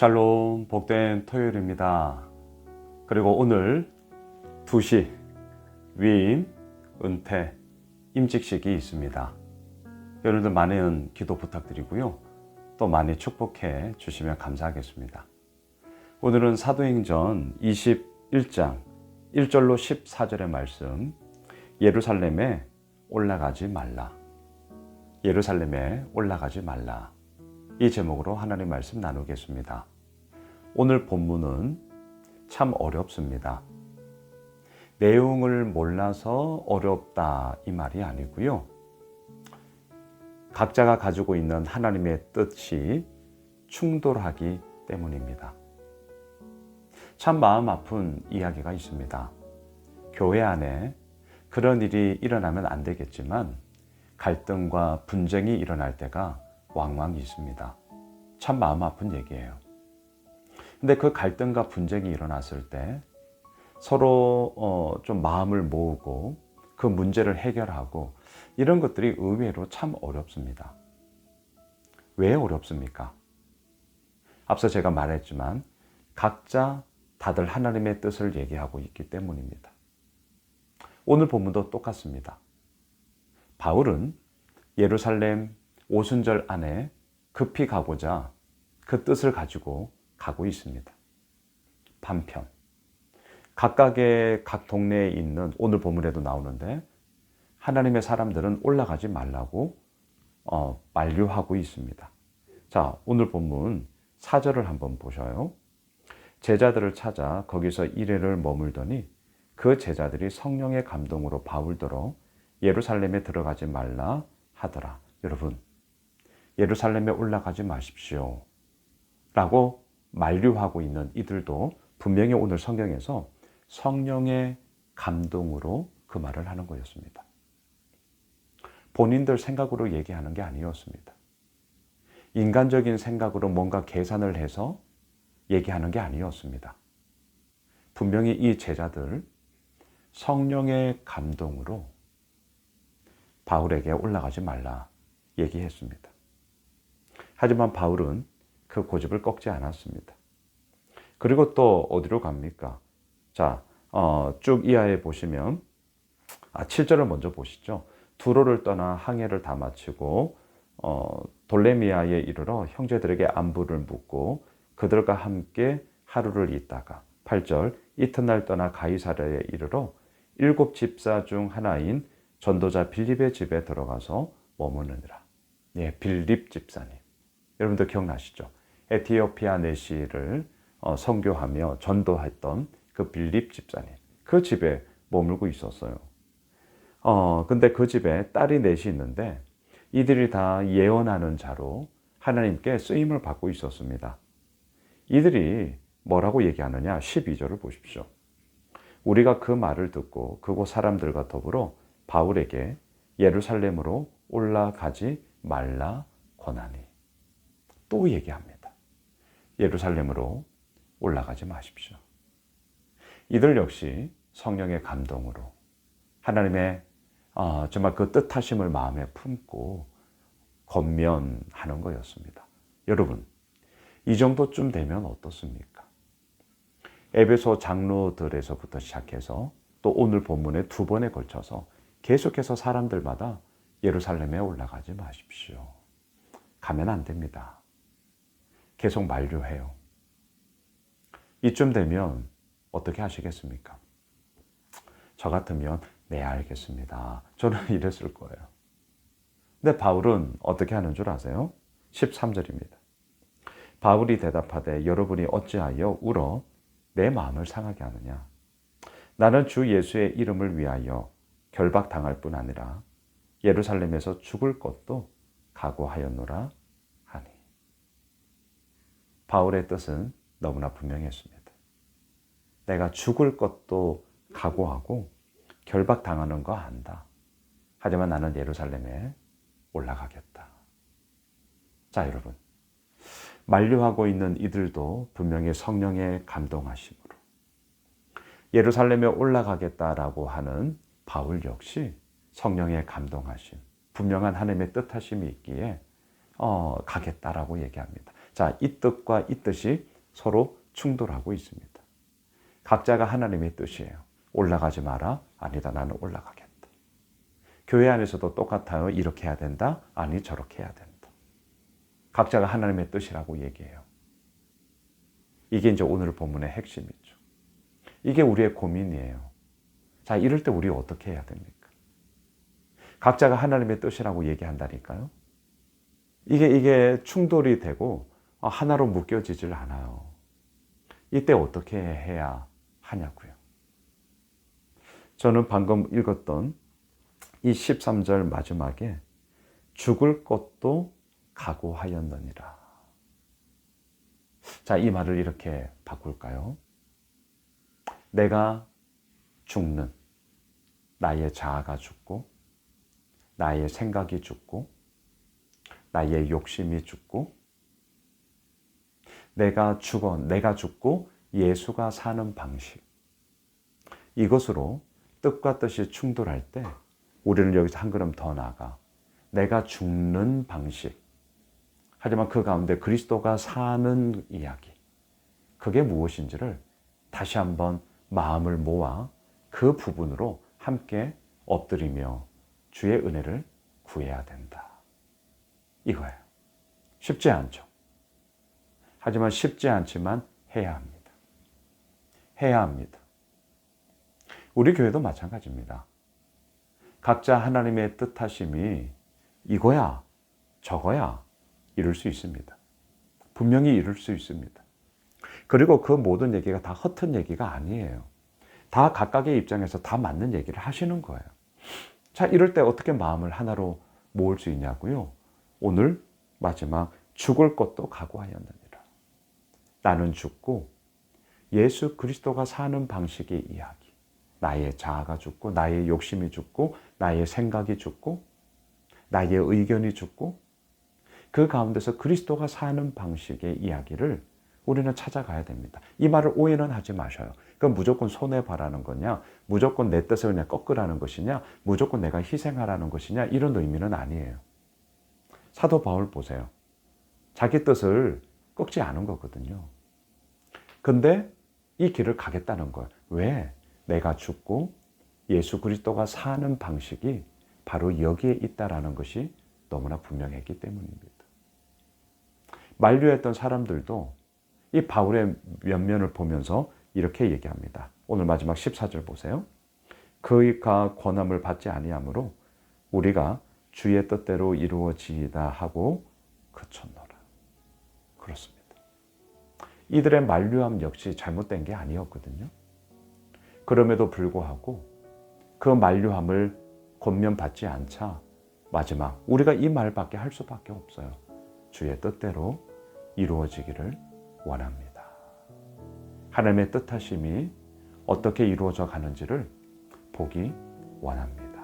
샬롬, 복된 토요일입니다. 그리고 오늘 2시 위임, 은퇴, 임직식이 있습니다. 여러분들 많은 기도 부탁드리고요. 또 많이 축복해 주시면 감사하겠습니다. 오늘은 사도행전 21장 1절로 14절의 말씀, 예루살렘에 올라가지 말라. 예루살렘에 올라가지 말라. 이 제목으로 하나님의 말씀 나누겠습니다. 오늘 본문은 참 어렵습니다. 내용을 몰라서 어렵다 이 말이 아니고요. 각자가 가지고 있는 하나님의 뜻이 충돌하기 때문입니다. 참 마음 아픈 이야기가 있습니다. 교회 안에 그런 일이 일어나면 안 되겠지만 갈등과 분쟁이 일어날 때가 왕왕 있습니다. 참 마음 아픈 얘기예요. 근데 그 갈등과 분쟁이 일어났을 때 서로 좀 마음을 모으고 그 문제를 해결하고 이런 것들이 의외로 참 어렵습니다. 왜 어렵습니까? 앞서 제가 말했지만 각자 다들 하나님의 뜻을 얘기하고 있기 때문입니다. 오늘 본문도 똑같습니다. 바울은 예루살렘 오순절 안에 급히 가고자 그 뜻을 가지고 가고 있습니다. 반편 각각의 각 동네에 있는 오늘 본문에도 나오는데 하나님의 사람들은 올라가지 말라고 만류하고 있습니다. 자, 오늘 본문 4절을 한번 보셔요. 제자들을 찾아 거기서 이레를 머물더니 그 제자들이 성령의 감동으로 바울더러 예루살렘에 들어가지 말라 하더라. 여러분, 예루살렘에 올라가지 마십시오 라고 만류하고 있는 이들도 분명히 오늘 성경에서 성령의 감동으로 그 말을 하는 거였습니다. 본인들 생각으로 얘기하는 게 아니었습니다. 인간적인 생각으로 뭔가 계산을 해서 얘기하는 게 아니었습니다. 분명히 이 제자들 성령의 감동으로 바울에게 올라가지 말라 얘기했습니다. 하지만 바울은 그 고집을 꺾지 않았습니다. 그리고 또 어디로 갑니까? 자, 쭉 이하에 보시면 7절을 먼저 보시죠. 두로를 떠나 항해를 다 마치고 돌레미아에 이르러 형제들에게 안부를 묻고 그들과 함께 하루를 있다가 8절 이튿날 떠나 가이사랴에 이르러 7 집사 중 하나인 전도자 빌립의 집에 들어가서 머무느니라. 예, 빌립 집사님. 여러분들 기억나시죠? 에티오피아 내시를 선교하며 전도했던 그 빌립 집사님. 그 집에 머물고 있었어요. 근데 그 집에 딸이 넷이 있는데 이들이 다 예언하는 자로 하나님께 쓰임을 받고 있었습니다. 이들이 뭐라고 얘기하느냐? 12절을 보십시오. 우리가 그 말을 듣고 그곳 사람들과 더불어 바울에게 예루살렘으로 올라가지 말라 권하니. 또 얘기합니다. 예루살렘으로 올라가지 마십시오. 이들 역시 성령의 감동으로 하나님의 정말 그 뜻하심을 마음에 품고 권면하는 거였습니다. 여러분, 이 정도쯤 되면 어떻습니까? 에베소 장로들에서부터 시작해서 또 오늘 본문에 2번에 걸쳐서 계속해서 사람들마다 예루살렘에 올라가지 마십시오. 가면 안 됩니다. 계속 만류해요. 이쯤 되면 어떻게 하시겠습니까? 저 같으면 네, 알겠습니다. 저는 이랬을 거예요. 근데 바울은 어떻게 하는 줄 아세요? 13절입니다. 바울이 대답하되 여러분이 어찌하여 울어 내 마음을 상하게 하느냐? 나는 주 예수의 이름을 위하여 결박당할 뿐 아니라 예루살렘에서 죽을 것도 각오하였노라 하니. 바울의 뜻은 너무나 분명했습니다. 내가 죽을 것도 각오하고 결박당하는 거 안다. 하지만 나는 예루살렘에 올라가겠다. 자, 여러분. 만류하고 있는 이들도 분명히 성령의 감동하심으로 예루살렘에 올라가겠다라고 하는 바울 역시 성령의 감동하심, 분명한 하나님의 뜻하심이 있기에 가겠다라고 얘기합니다. 자, 이 뜻과 이 뜻이 서로 충돌하고 있습니다. 각자가 하나님의 뜻이에요. 올라가지 마라. 아니다. 나는 올라가겠다. 교회 안에서도 똑같아요. 이렇게 해야 된다. 아니 저렇게 해야 된다. 각자가 하나님의 뜻이라고 얘기해요. 이게 이제 오늘 본문의 핵심이죠. 이게 우리의 고민이에요. 자, 이럴 때 우리 어떻게 해야 됩니까? 각자가 하나님의 뜻이라고 얘기한다니까요. 이게 충돌이 되고 하나로 묶여지질 않아요. 이때 어떻게 해야 하냐고요. 저는 방금 읽었던 이 13절 마지막에 죽을 것도 각오하였느니라. 자, 이 말을 이렇게 바꿀까요? 내가 죽는, 나의 자아가 죽고, 나의 생각이 죽고, 나의 욕심이 죽고, 내가 죽고 예수가 사는 방식. 이것으로 뜻과 뜻이 충돌할 때 우리는 여기서 한 걸음 더 나아가 내가 죽는 방식. 하지만 그 가운데 그리스도가 사는 이야기. 그게 무엇인지를 다시 한번 마음을 모아 그 부분으로 함께 엎드리며 주의 은혜를 구해야 된다. 이거예요. 쉽지 않죠. 하지만 쉽지 않지만 해야 합니다. 해야 합니다. 우리 교회도 마찬가지입니다. 각자 하나님의 뜻하심이 이거야, 저거야 이룰 수 있습니다. 분명히 이룰 수 있습니다. 그리고 그 모든 얘기가 다 허튼 얘기가 아니에요. 다 각각의 입장에서 다 맞는 얘기를 하시는 거예요. 자, 이럴 때 어떻게 마음을 하나로 모을 수 있냐고요? 오늘 마지막 죽을 것도 각오하였느니라. 나는 죽고 예수 그리스도가 사는 방식의 이야기. 나의 자아가 죽고 나의 욕심이 죽고 나의 생각이 죽고 나의 의견이 죽고 그 가운데서 그리스도가 사는 방식의 이야기를 우리는 찾아가야 됩니다. 이 말을 오해는 하지 마셔요. 그건 무조건 손해봐라는 거냐, 무조건 내 뜻을 그냥 꺾으라는 것이냐, 무조건 내가 희생하라는 것이냐, 이런 의미는 아니에요. 사도 바울 보세요. 자기 뜻을 꺾지 않은 거거든요. 근데 이 길을 가겠다는 거예요. 왜? 내가 죽고 예수 그리스도가 사는 방식이 바로 여기에 있다라는 것이 너무나 분명했기 때문입니다. 만류했던 사람들도 이 바울의 면면을 보면서 이렇게 얘기합니다. 오늘 마지막 14절 보세요. 그가 권함을 받지 아니하므로 우리가 주의 뜻대로 이루어지이다 하고 그쳤노라. 그렇습니다. 이들의 만류함 역시 잘못된 게 아니었거든요. 그럼에도 불구하고 그 만류함을 권면받지 않자 마지막 우리가 이 말밖에 할 수밖에 없어요. 주의 뜻대로 이루어지기를 원합니다. 하나님의 뜻하심이 어떻게 이루어져 가는지를 보기 원합니다.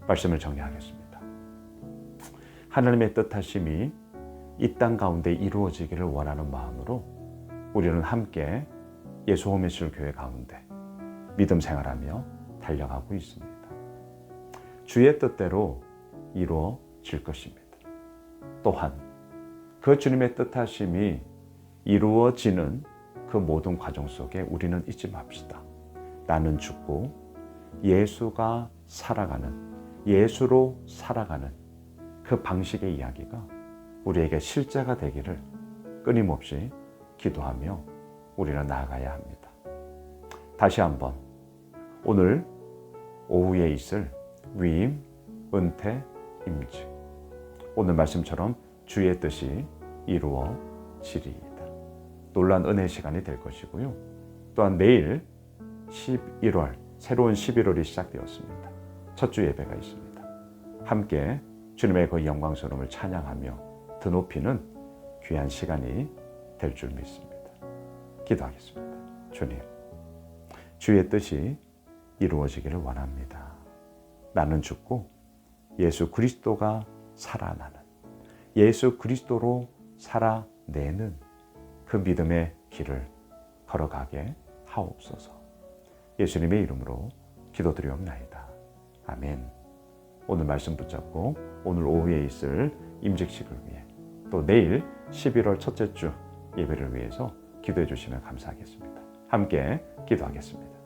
말씀을 정리하겠습니다. 하나님의 뜻하심이 이 땅 가운데 이루어지기를 원하는 마음으로 우리는 함께 예수 홈미술 교회 가운데 믿음 생활하며 달려가고 있습니다. 주의 뜻대로 이루어질 것입니다. 또한 그 주님의 뜻하심이 이루어지는 그 모든 과정 속에 우리는 잊지 맙시다. 나는 죽고 예수가 살아가는, 예수로 살아가는 그 방식의 이야기가 우리에게 실제가 되기를 끊임없이 기도하며 우리는 나아가야 합니다. 다시 한번 오늘 오후에 있을 위임, 은퇴, 임직, 오늘 말씀처럼 주의 뜻이 이루어지리이다. 놀라운 은혜 시간이 될 것이고요. 또한 내일 11월, 새로운 11월이 시작되었습니다. 첫 주 예배가 있습니다. 함께 주님의 그 영광스러움을 찬양하며 드높이는 귀한 시간이 될 줄 믿습니다. 기도하겠습니다. 주님, 주의 뜻이 이루어지기를 원합니다. 나는 죽고 예수 그리스도가 살아나는, 예수 그리스도로 살아내는 그 믿음의 길을 걸어가게 하옵소서. 예수님의 이름으로 기도드리옵나이다. 아멘. 오늘 말씀 붙잡고 오늘 오후에 있을 임직식을 위해 또 내일 11월 첫째 주 예배를 위해서 기도해 주시면 감사하겠습니다. 함께 기도하겠습니다.